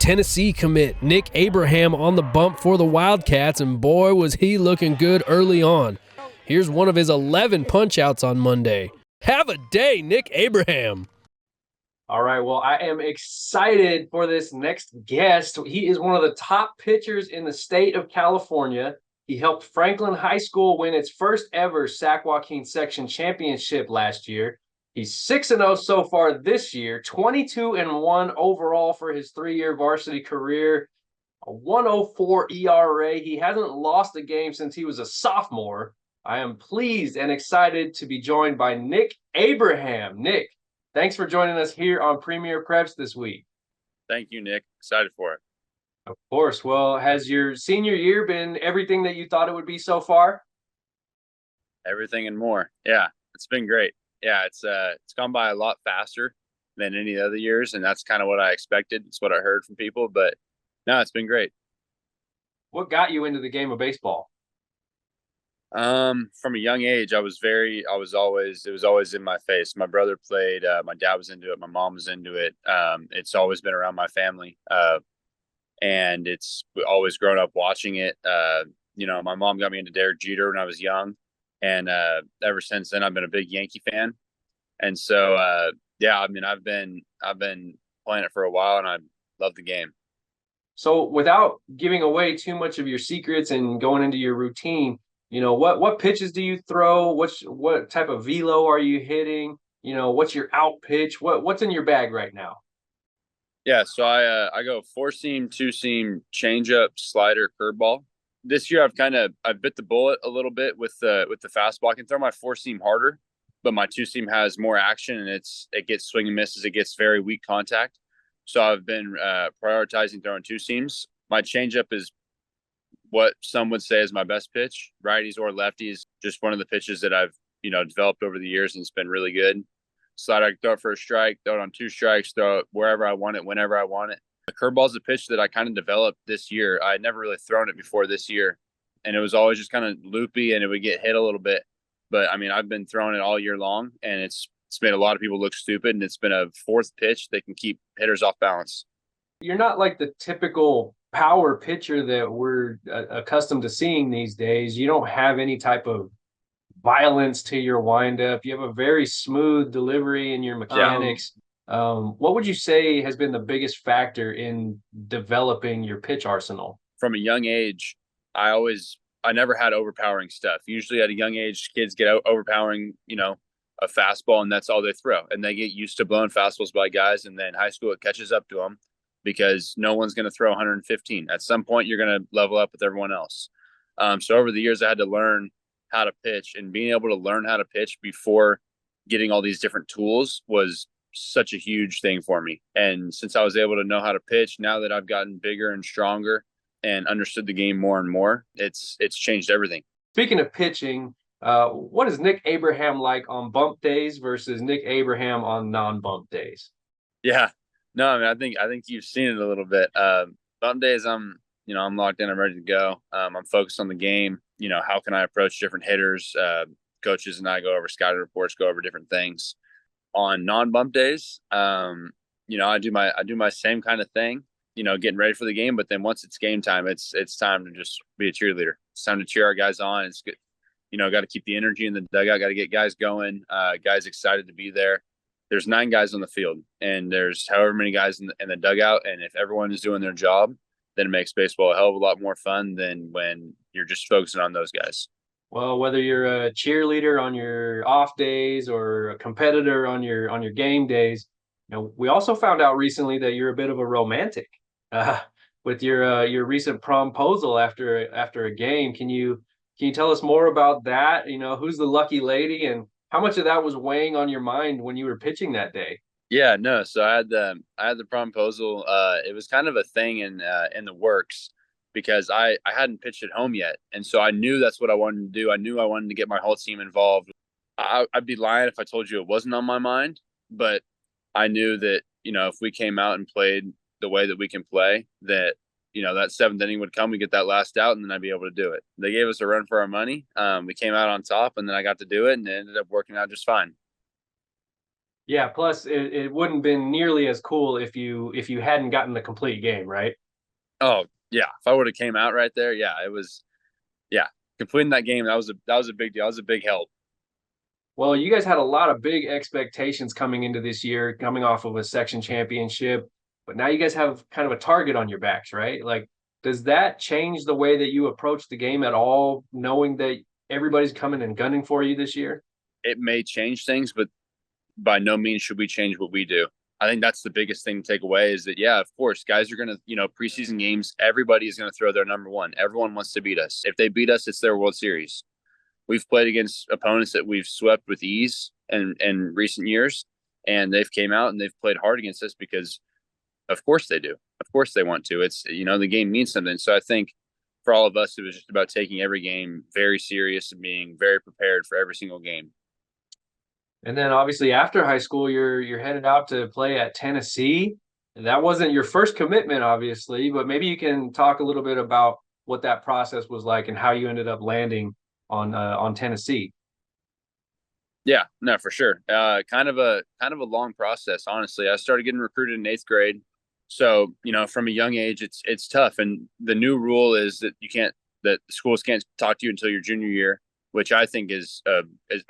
Tennessee commit Nic Abraham on the bump for the Wildcats, and boy, was he looking good early on. Here's one of his 11 punch-outs on Monday. Have a day, Nic Abraham. All right, well, I am excited for this next guest. He is one of the top pitchers in the state of California. He helped Franklin High School win its first ever Sac Joaquin Section Championship last year. He's 6-0 so far this year, 22-1 overall for his 3-year varsity career, a 1.04 ERA. He hasn't lost a game since he was a sophomore. I am pleased and excited to be joined by Nic Abraham. Nic, thanks for joining us here on Premier Preps this week. Thank you, Nick. Excited for it. Of course. Well, has your senior year been everything that you thought it would be so far? Everything and more. Yeah, it's been great. Yeah, it's gone by a lot faster than any other years, and that's kind of what I expected. It's what I heard from people, but no, it's been great. What got you into the game of baseball? From a young age, it was always in my face. My brother played, my dad was into it, my mom was into it. It's always been around my family. And it's always grown up watching it. My mom got me into Derek Jeter when I was young. And ever since then, I've been a big Yankee fan. And so, I've been playing it for a while, and I love the game. So without giving away too much of your secrets and going into your routine, what pitches do you throw? What type of velo are you hitting? What's your out pitch? What's in your bag right now? Yeah, so I go 4-seam, 2-seam, changeup, slider, curveball. This year I've bit the bullet a little bit with the fastball. I can throw my 4-seam harder, but my 2-seam has more action, and it gets swing and misses. It gets very weak contact. So I've been prioritizing throwing 2-seams. My changeup is what some would say is my best pitch. Righties or lefties, just one of the pitches that I've developed over the years, and it's been really good. Slider, I can throw it for a strike, throw it on 2 strikes, throw it wherever I want it, whenever I want it. The curveball is a pitch that I kind of developed this year. I had never really thrown it before this year, and it was always just kind of loopy, and it would get hit a little bit. But I've been throwing it all year long, and it's made a lot of people look stupid, and it's been a fourth pitch that can keep hitters off balance. You're not like the typical power pitcher that we're accustomed to seeing these days. You don't have any type of violence to your windup. You have a very smooth delivery in your mechanics. What would you say has been the biggest factor in developing your pitch arsenal? From a young age, I never had overpowering stuff. Usually at a young age, kids get overpowering, a fastball, and that's all they throw. And they get used to blowing fastballs by guys. And then high school, it catches up to them because no one's going to throw 115. At some point, you're going to level up with everyone else. So over the years, I had to learn how to pitch, and being able to learn how to pitch before getting all these different tools was such a huge thing for me. And since I was able to know how to pitch, now that I've gotten bigger and stronger and understood the game more and more, it's changed everything. Speaking of pitching, what is Nic Abraham like on bump days versus Nic Abraham on non-bump days? Yeah, no, I think you've seen it a little bit. Bump days, I'm locked in, I'm ready to go. I'm focused on the game. How can I approach different hitters? Coaches and I go over scouting reports, go over different things. On non-bump days, I do my same kind of thing, getting ready for the game. But then once it's game time, it's time to just be a cheerleader. It's time to cheer our guys on. It's good. Got to keep the energy in the dugout, got to get guys going, guys excited to be there. There's 9 guys on the field, and there's however many guys in the dugout. And if everyone is doing their job, then it makes baseball a hell of a lot more fun than when you're just focusing on those guys. Well, whether you're a cheerleader on your off days or a competitor on your game days, we also found out recently that you're a bit of a romantic with your recent promposal after a game. Can you tell us more about that? Who's the lucky lady, and how much of that was weighing on your mind when you were pitching that day? Yeah, no. So I had the promposal. It was kind of a thing in the works, because I hadn't pitched at home yet. And so I knew that's what I wanted to do. I knew I wanted to get my whole team involved. I'd be lying if I told you it wasn't on my mind, but I knew that, if we came out and played the way that we can play, that, that 7th inning would come, we get that last out, and then I'd be able to do it. They gave us a run for our money. We came out on top, and then I got to do it, and it ended up working out just fine. Yeah, plus it wouldn't have been nearly as cool if you hadn't gotten the complete game, right? Oh yeah, if I would have came out right there, yeah, it was yeah, completing that game that was a big deal. That was a big help. Well, you guys had a lot of big expectations coming into this year, coming off of a section championship, but now you guys have kind of a target on your backs, right? Like, does that change the way that you approach the game at all, knowing that everybody's coming and gunning for you this year? It may change things, but by no means should we change what we do. I think that's the biggest thing to take away is that, yeah, of course, guys are going to, preseason games, everybody is going to throw their number one. Everyone wants to beat us. If they beat us, it's their World Series. We've played against opponents that we've swept with ease in recent years, and they've came out and they've played hard against us because, of course, they do. Of course, they want to. It's, the game means something. So I think for all of us, it was just about taking every game very serious and being very prepared for every single game. And then obviously after high school, you're headed out to play at Tennessee. And that wasn't your first commitment, obviously, but maybe you can talk a little bit about what that process was like and how you ended up landing on Tennessee. Yeah, no, for sure. Kind of a long process, honestly. I started getting recruited in 8th grade. So, from a young age, it's tough. And the new rule is that that the schools can't talk to you until your junior year, which I think I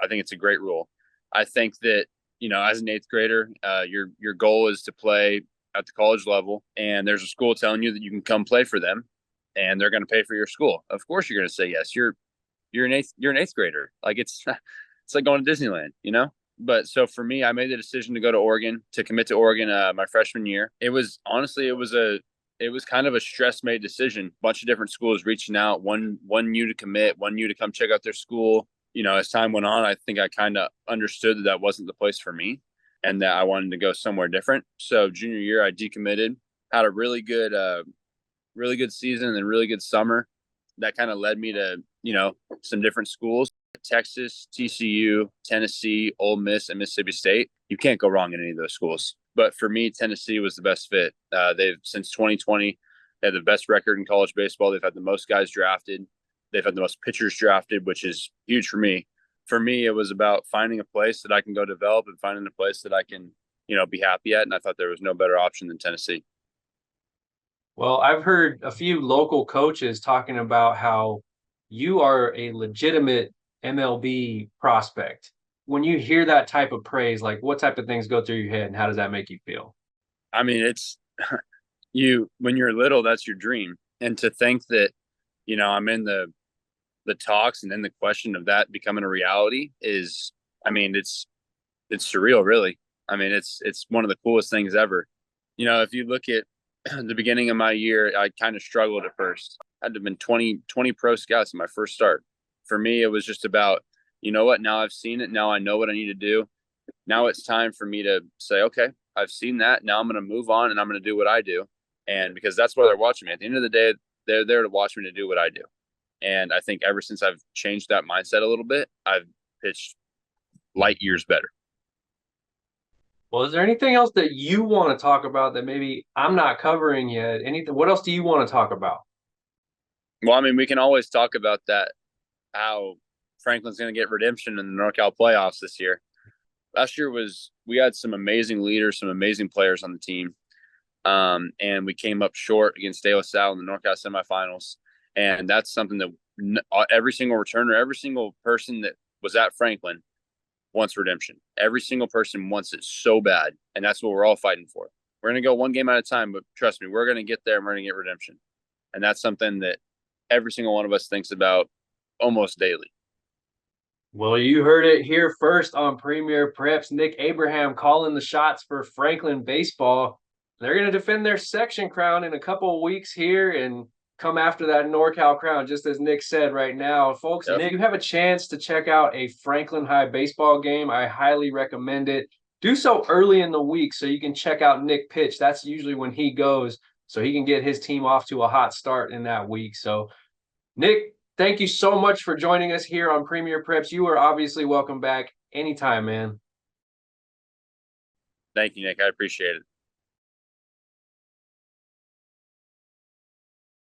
think it's a great rule. I think that, as an 8th grader, your goal is to play at the college level, and there's a school telling you that you can come play for them, and they're going to pay for your school. Of course, you're going to say yes. You're an 8th grader. Like it's like going to Disneyland. But so for me, I made the decision to go to Oregon, to commit to Oregon my freshman year. It was honestly, it was kind of a stress made decision. A bunch of different schools reaching out, one you to commit, one you to come check out their school. As time went on, I think I kind of understood that wasn't the place for me and that I wanted to go somewhere different. So junior year, I decommitted, had a really good season and then really good summer. That kind of led me to, some different schools, Texas, TCU, Tennessee, Ole Miss, and Mississippi State. You can't go wrong in any of those schools. But for me, Tennessee was the best fit. They've since 2020, they have the best record in college baseball. They've had the most guys drafted. They've had the most pitchers drafted, which is huge for me. For me, it was about finding a place that I can go develop and finding a place that I can, be happy at. And I thought there was no better option than Tennessee. Well, I've heard a few local coaches talking about how you are a legitimate MLB prospect. When you hear that type of praise, like what type of things go through your head and how does that make you feel? I mean, it's when you're little, that's your dream. And to think that, I'm in the talks and then the question of that becoming a reality is, I mean, it's surreal, really. I mean, it's one of the coolest things ever. If you look at the beginning of my year, I kind of struggled at first. I had to have been 20 pro scouts in my first start. For me, it was just about, you know what, now I've seen it. Now I know what I need to do. Now it's time for me to say, okay, I've seen that. Now I'm going to move on and I'm going to do what I do. And because that's why they're watching me. At the end of the day, they're there to watch me to do what I do. And I think ever since I've changed that mindset a little bit, I've pitched light years better. Well, is there anything else that you want to talk about that maybe I'm not covering yet? Anything? What else do you want to talk about? Well, I mean, we can always talk about that, how Franklin's going to get redemption in the NorCal playoffs this year. Last year we had some amazing leaders, some amazing players on the team. And we came up short against De La Salle in the NorCal semifinals. And that's something that every single returner, every single person that was at Franklin wants redemption. Every single person wants it so bad. And that's what we're all fighting for. We're going to go one game at a time, but trust me, we're going to get there and we're going to get redemption. And that's something that every single one of us thinks about almost daily. Well, you heard it here first on Premier Preps. Nic Abraham calling the shots for Franklin baseball. They're going to defend their section crown in a couple of weeks here and come after that NorCal crown, just as Nick said right now. Folks, Yep. Nick, you have a chance to check out a Franklin High baseball game. I highly recommend it. Do so early in the week so you can check out Nick pitch. That's usually when he goes, so he can get his team off to a hot start in that week. So, Nick, thank you so much for joining us here on Premier Preps. You are obviously welcome back anytime, man. Thank you, Nick. I appreciate it.